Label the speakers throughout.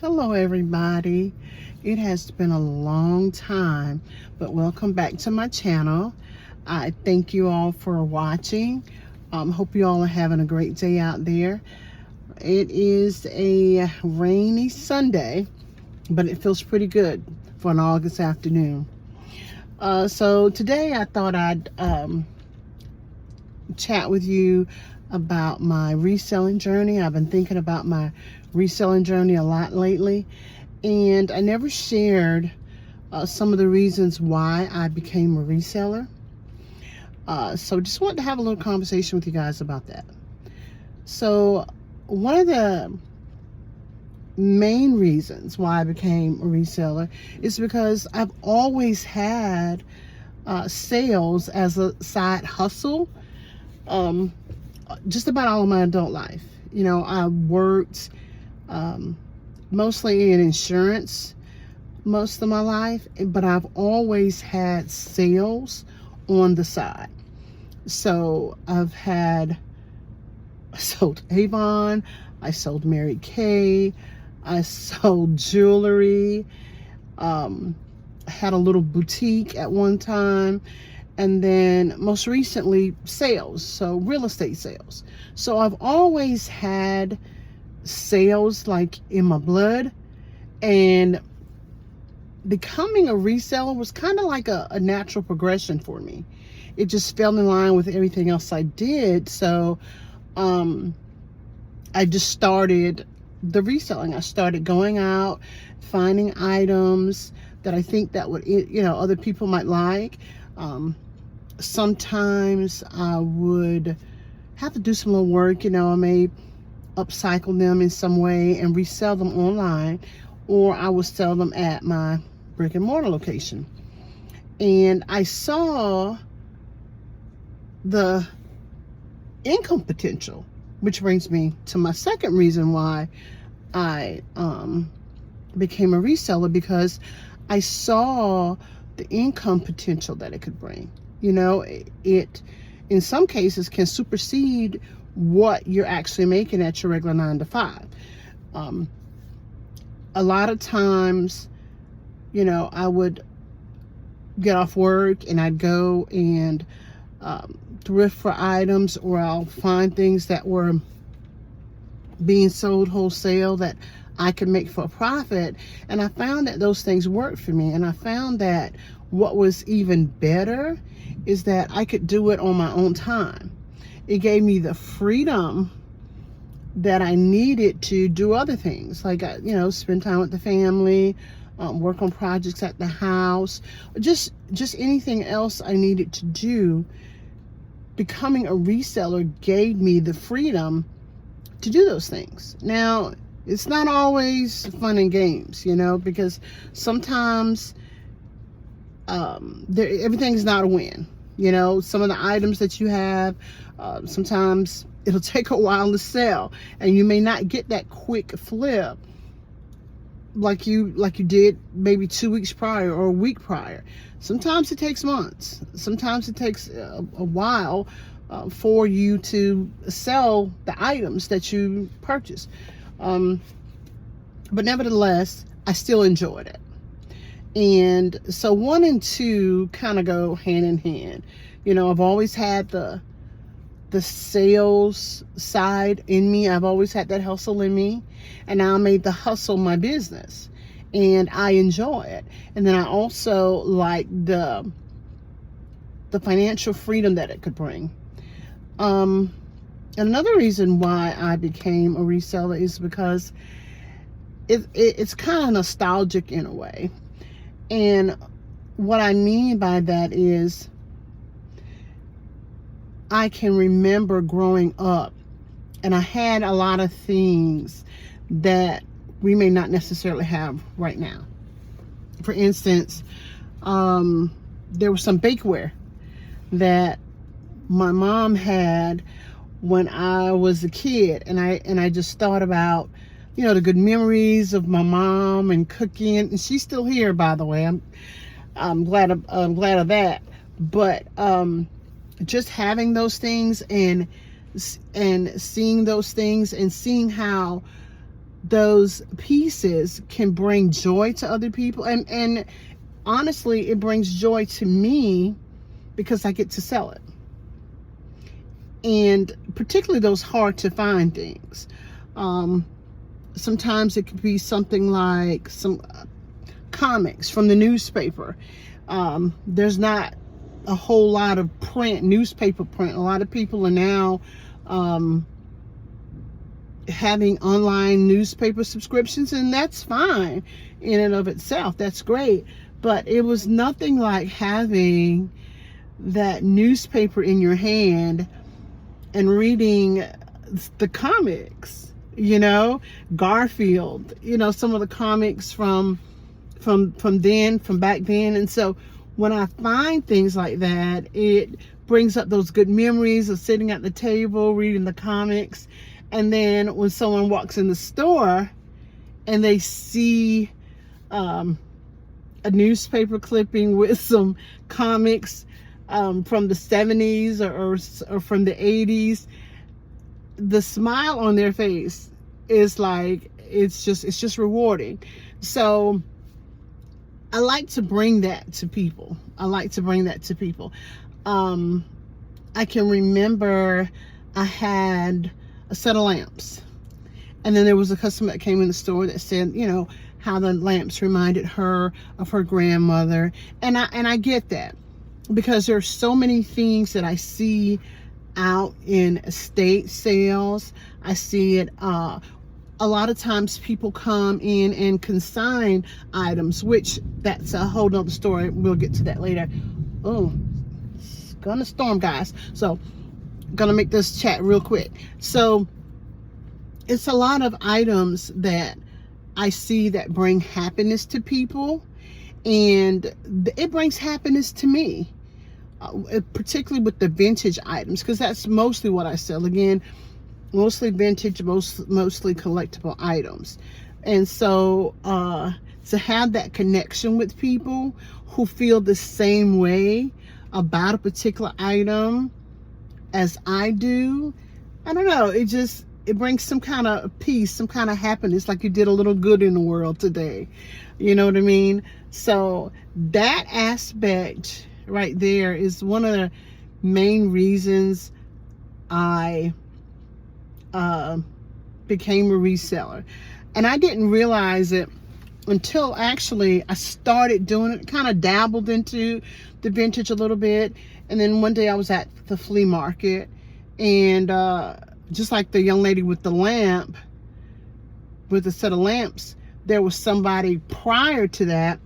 Speaker 1: Hello everybody. It has been a long time, but welcome back to my channel. I thank you all for watching. Hope you all are having a great day out there. It is a rainy Sunday, but it feels pretty good for an August afternoon. So today I thought I'd chat with you about my reselling journey. I've been thinking about my reselling journey a lot lately, and I never shared some of the reasons why I became a reseller. So just wanted to have a little conversation with you guys about that. So one of the main reasons why I became a reseller is because I've always had sales as a side hustle, just about all of my adult life. You know, I worked mostly in insurance most of my life, but I've always had sales on the side. So I sold Avon, I sold Mary Kay, I sold jewelry, had a little boutique at one time, and then most recently sales, so real estate sales. So I've always had sales like in my blood, and becoming a reseller was kind of like a natural progression for me. It just fell in line with everything else I did. So I just started the reselling. I started going out, finding items that I think that would, other people might like. Sometimes I would have to do some little work, I may upcycle them in some way and resell them online, or I would sell them at my brick and mortar location. And I saw the income potential, which brings me to my second reason why I became a reseller, because I saw the income potential that it could bring. It in some cases can supersede what you're actually making at your regular 9-to-5. A lot of times, I would get off work and I'd go and thrift for items, or I'll find things that were being sold wholesale that I could make for a profit. And I found that those things worked for me. And I found that what was even better is that I could do it on my own time. It gave me the freedom that I needed to do other things, like, spend time with the family, work on projects at the house, just anything else I needed to do. Becoming a reseller gave me the freedom to do those things. Now, it's not always fun and games, because sometimes everything's not a win. Some of the items that you have, sometimes it'll take a while to sell, and you may not get that quick flip like you did maybe 2 weeks prior or a week prior. Sometimes it takes months. Sometimes it takes a while for you to sell the items that you purchased. But nevertheless, I still enjoyed it. And so 1 and 2 kind of go hand in hand. I've always had the sales side in me. I've always had that hustle in me, and now I made the hustle my business, and I enjoy it. And then I also like the financial freedom that it could bring. Another reason why I became a reseller is because it's kind of nostalgic in a way. And what I mean by that is I can remember growing up, and I had a lot of things that we may not necessarily have right now. For instance, there was some bakeware that my mom had when I was a kid, and I just thought about, the good memories of my mom and cooking. And she's still here, by the way. I'm glad of that. But just having those things and seeing those things and seeing how those pieces can bring joy to other people. And honestly, it brings joy to me because I get to sell it. And particularly those hard to find things. Sometimes it could be something like some comics from the newspaper. There's not a whole lot of newspaper print. A lot of people are now having online newspaper subscriptions, and that's fine in and of itself. That's great. But it was nothing like having that newspaper in your hand and reading the comics, Garfield, some of the comics from back then. And so when I find things like that, it brings up those good memories of sitting at the table, reading the comics. And then when someone walks in the store and they see a newspaper clipping with some comics from the 70s or from the 80s, the smile on their face is like, it's just rewarding. So I like to bring that to people. I can remember I had a set of lamps, and then there was a customer that came in the store that said, how the lamps reminded her of her grandmother. And I get that, because there's so many things that I see out in estate sales. I see it a lot of times people come in and consign items, which that's a whole nother story. We'll get to that later. Oh, it's gonna storm, guys. So gonna make this chat real quick. So it's a lot of items that I see that bring happiness to people, and it brings happiness to me, particularly with the vintage items, because that's mostly what I sell. Again, mostly vintage, mostly collectible items. And so to have that connection with people who feel the same way about a particular item as I do, I don't know, it brings some kind of peace, some kind of happiness, like you did a little good in the world today. You know what I mean? So that aspect right there is one of the main reasons I became a reseller. And I didn't realize it until actually I started doing it, kind of dabbled into the vintage a little bit. And then one day I was at the flea market, and just like the young lady with the lamp, with a set of lamps, there was somebody prior to that.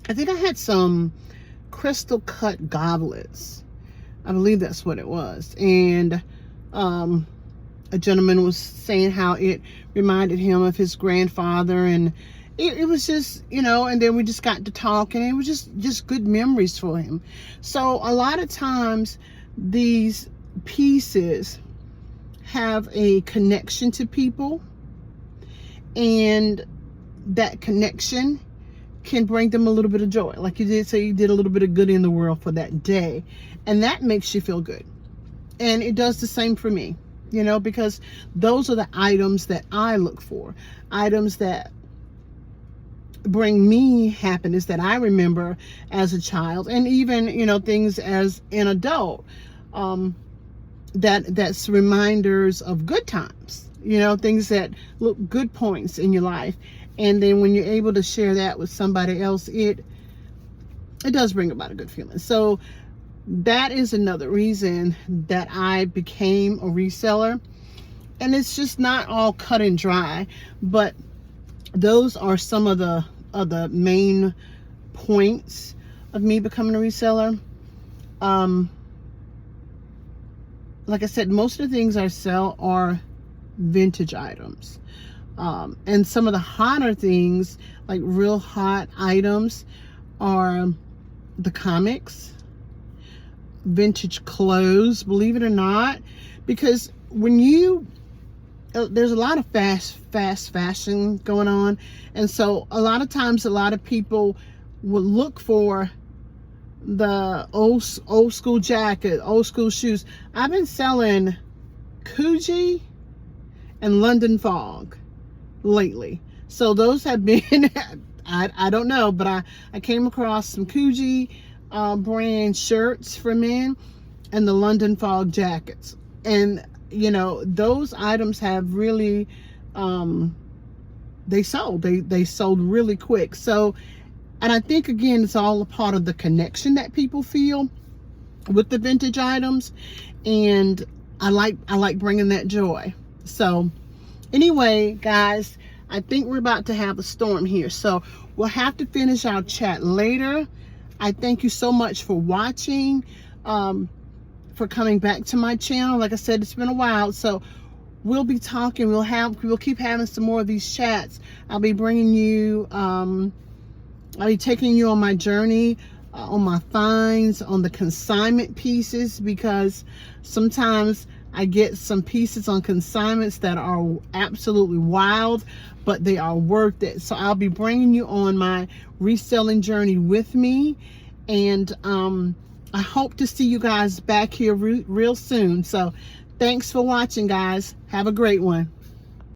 Speaker 1: I think I had some crystal cut goblets. I believe that's what it was. And a gentleman was saying how it reminded him of his grandfather, and it was just, and then we just got to talking, and it was just good memories for him. So a lot of times these pieces have a connection to people, and that connection can bring them a little bit of joy. Like you did say, you did a little bit of good in the world for that day, and that makes you feel good. And it does the same for me, because those are the items that I look for, items that bring me happiness that I remember as a child, and even things as an adult, that's reminders of good times, things that look good points in your life. And then when you're able to share that with somebody else, it does bring about a good feeling. So that is another reason that I became a reseller. And it's just not all cut and dry, but those are some of the main points of me becoming a reseller. Like I said, most of the things I sell are vintage items. And some of the hotter things, like real hot items, are the comics, vintage clothes, believe it or not, because when there's a lot of fast fashion going on, and so a lot of times a lot of people will look for the old school jacket, old school shoes. I've been selling Coogee and London Fog lately. So those have been, I don't know, but I came across some Coogee brand shirts for men and the London Fog jackets. And, you know, those items have really, they sold really quick. So, and I think, again, it's all a part of the connection that people feel with the vintage items. And I like bringing that joy. So anyway, guys, I think we're about to have a storm here. So we'll have to finish our chat later. I thank you so much for watching, for coming back to my channel. Like I said, it's been a while. So we'll be talking. We'll keep having some more of these chats. I'll be bringing you, I'll be taking you on my journey, on my finds, on the consignment pieces, because sometimes I get some pieces on consignments that are absolutely wild, but they are worth it. So I'll be bringing you on my reselling journey with me. And I hope to see you guys back here real soon. So thanks for watching, guys. Have a great one.